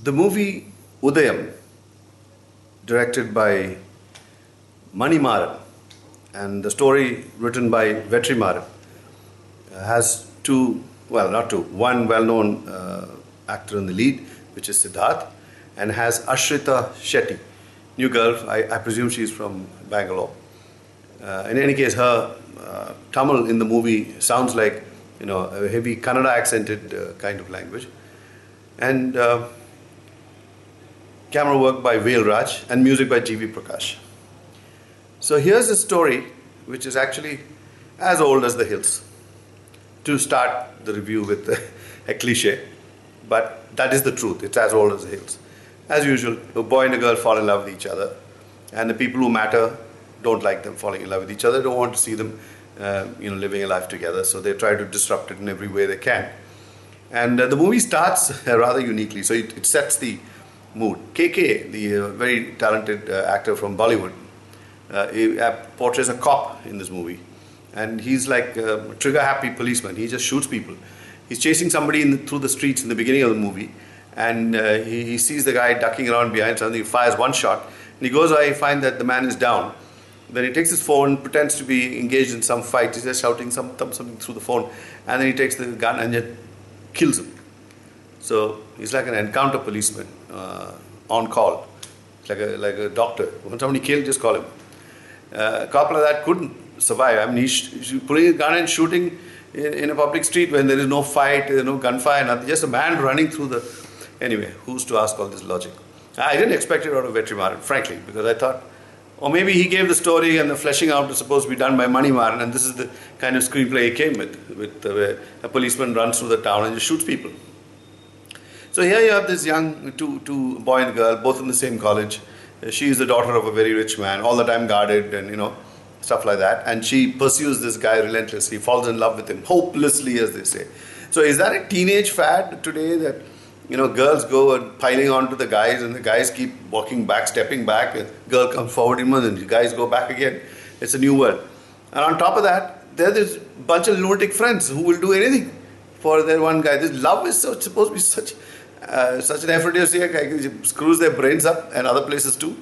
The movie Udayam, directed by Mani Maran, and the story written by Vetri Maran, has one well-known actor in the lead, which is Siddharth, and has Ashrita Shetty, new girl. I presume she's from Bangalore. In any case, her Tamil in the movie sounds like a heavy Kannada accented kind of language, and camera work by Veil Raj and music by G.V. Prakash. So here's a story which is actually as old as the hills. To start the review with a cliche, but that is the truth. It's as old as the hills. As usual, a boy and a girl fall in love with each other, and the people who matter don't like them falling in love with each other, don't want to see them living a life together, so they try to disrupt it in every way they can. And the movie starts rather uniquely, so it sets the mood. KK, the very talented actor from Bollywood, he portrays a cop in this movie, and he's like a trigger-happy policeman. He just shoots people. He's chasing somebody through the streets in the beginning of the movie, and he sees the guy ducking around behind something. He fires one shot, and he goes away. He finds that the man is down. Then he takes his phone, pretends to be engaged in some fight. He's just shouting something through the phone, and then he takes the gun and just kills him. So he's like an encounter policeman on call. It's like a doctor. When somebody killed, just call him. A cop like that couldn't survive. I mean, he's pulling a gun and shooting in a public street when there is no fight, there's no gunfire, nothing. Just a man running through the... Anyway, who's to ask all this logic? I didn't expect it out of Vetri Maran, frankly, because I thought, or maybe he gave the story and the fleshing out is supposed to be done by Mani Maran, and this is the kind of screenplay he came with where a policeman runs through the town and just shoots people. So here you have this young, two boy and girl, both in the same college. She is the daughter of a very rich man, all the time guarded and stuff like that. And she pursues this guy relentlessly, falls in love with him, hopelessly, as they say. So is that a teenage fad today that, girls go and piling onto the guys and the guys keep walking back, stepping back, and girl comes forward and the guys go back again? It's a new world. And on top of that, there's this bunch of lunatic friends who will do anything for their one guy. This love is supposed to be such an aphrodisiac, screws their brains up and other places too,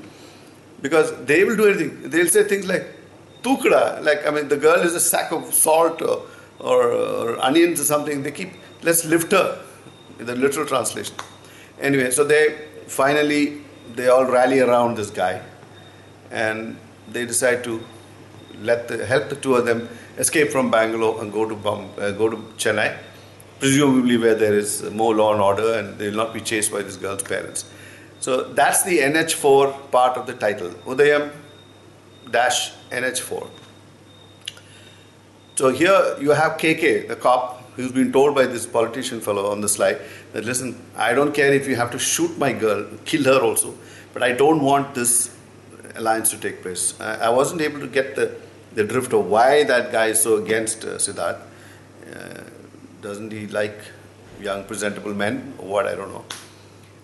because they will do anything. They'll say things like tukda, the girl is a sack of salt or onions or something. They keep, let's lift her, in the literal translation. Anyway, so they all rally around this guy, and they decide to help the two of them escape from Bangalore and go to Chennai, presumably where there is more law and order and they will not be chased by this girl's parents. So that's the NH4 part of the title, Udayam-NH4. So here you have KK, the cop, who's been told by this politician fellow on the slide that, listen, I don't care if you have to shoot my girl, kill her also, but I don't want this alliance to take place. I wasn't able to get the drift of why that guy is so against Siddharth. Doesn't he like young, presentable men or what? I don't know.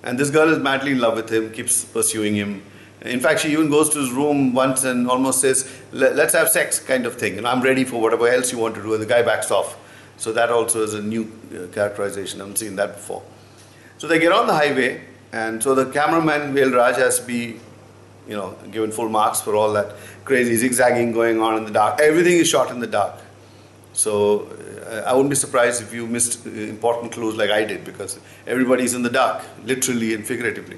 And this girl is madly in love with him, keeps pursuing him. In fact, she even goes to his room once and almost says, let's have sex kind of thing. And I'm ready for whatever else you want to do. And the guy backs off. So that also is a new characterization. I haven't seen that before. So they get on the highway. And so the cameraman, Veil Raj, has to be, given full marks for all that crazy zigzagging going on in the dark. Everything is shot in the dark. So I wouldn't be surprised if you missed important clues like I did, because everybody's in the dark, literally and figuratively.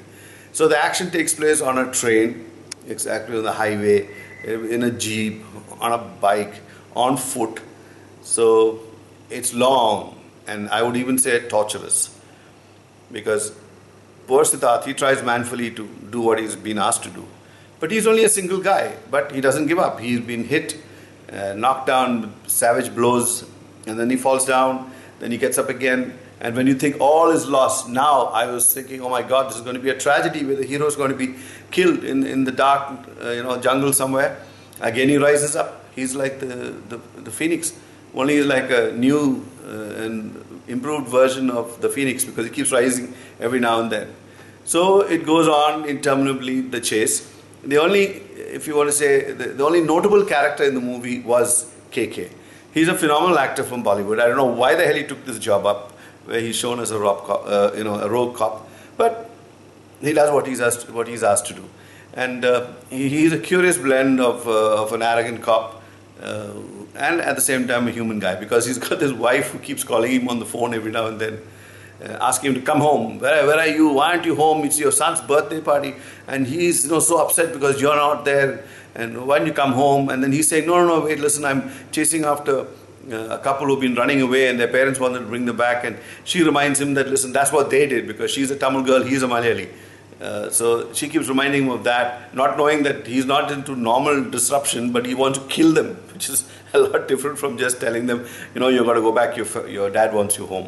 So the action takes place on a train, exactly on the highway, in a jeep, on a bike, on foot. So it's long, and I would even say torturous, because poor Siddharth, he tries manfully to do what he's been asked to do. But he's only a single guy, but he doesn't give up. He's been hit, knocked down with savage blows, and then he falls down, then he gets up again. And when you think all is lost, now I was thinking, oh my God, this is going to be a tragedy where the hero is going to be killed in the dark, jungle somewhere. Again, he rises up. He's like the phoenix. Only he's like a new and improved version of the phoenix, because he keeps rising every now and then. So it goes on interminably, the chase. The only, if you want to say, the only notable character in the movie was KK. He's a phenomenal actor from Bollywood. I don't know why the hell he took this job up, where he's shown as a rogue cop. But he does what he's asked to do. And he's a curious blend of an arrogant cop and at the same time a human guy, because he's got this wife who keeps calling him on the phone every now and then, asking him to come home. Where are you? Why aren't you home? It's your son's birthday party. And he's so upset because you're not there. And why don't you come home? And then he's saying, no, wait, listen, I'm chasing after a couple who've been running away and their parents wanted to bring them back. And she reminds him that, listen, that's what they did, because she's a Tamil girl, he's a Malayali. So she keeps reminding him of that, not knowing that he's not into normal disruption, but he wants to kill them, which is a lot different from just telling them, you've got to go back, your dad wants you home.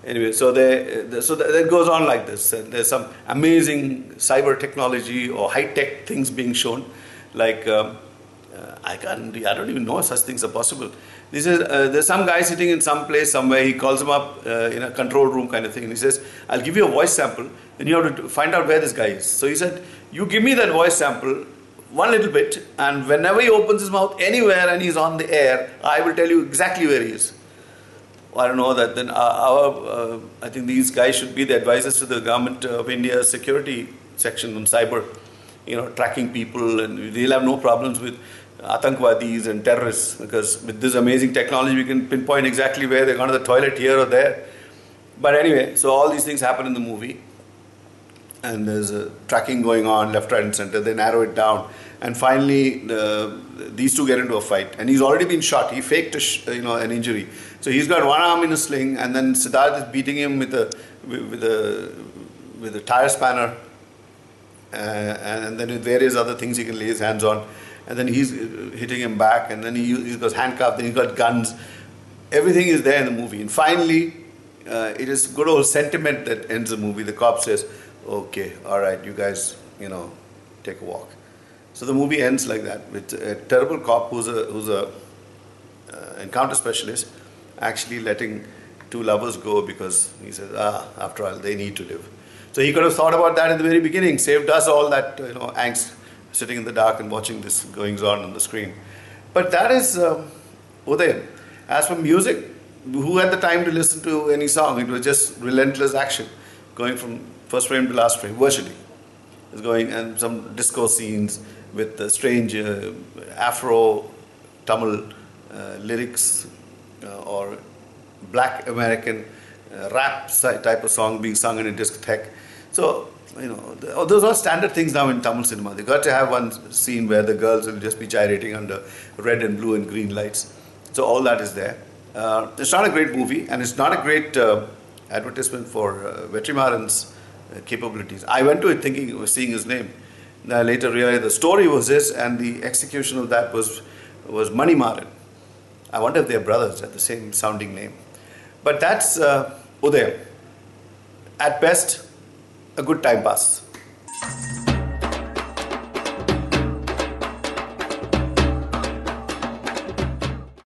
Anyway, so that goes on like this. There's some amazing cyber technology or high-tech things being shown, like I don't even know if such things are possible. There's some guy sitting in some place somewhere. He calls him up in a control room kind of thing, and he says, "I'll give you a voice sample, then you have to find out where this guy is." So he said, "You give me that voice sample, one little bit, and whenever he opens his mouth anywhere and he's on the air, I will tell you exactly where he is." I don't know that. Then I think these guys should be the advisors to the government of India's security section on cyber, tracking people, and they'll have no problems with Atankwadis and terrorists, because with this amazing technology we can pinpoint exactly where they're gone to the toilet here or there. But anyway, so all these things happen in the movie, and there's a tracking going on left, right and center. They narrow it down, and finally these two get into a fight, and he's already been shot. He faked an injury, so he's got one arm in a sling, and then Siddharth is beating him with a tire spanner, and then with various other things he can lay his hands on. And then he's hitting him back, and then he's got handcuffed, then he's got guns. Everything is there in the movie. And finally, it is good old sentiment that ends the movie. The cop says, "Okay, all right, you guys, take a walk." So the movie ends like that, with a terrible cop who's a encounter specialist actually letting two lovers go, because he says, after all, they need to live. So he could have thought about that in the very beginning, saved us all that angst, sitting in the dark and watching this goings on the screen. But that is Udayan. As for music, who had the time to listen to any song? It was just relentless action, going from first frame to last frame, virtually. It was going, and some disco scenes with the strange Afro Tamil lyrics or Black American rap type of song being sung in a discotheque. So, those are standard things now in Tamil cinema. They got to have one scene where the girls will just be gyrating under red and blue and green lights. So all that is there. It's not a great movie, and it's not a great advertisement for Vetrimaran's capabilities. I went to it thinking, was seeing his name. Then I later realized the story was his, and the execution of that was Manimaran. I wonder if they're brothers at the same sounding name. But that's Udayan. At best, a good time pass.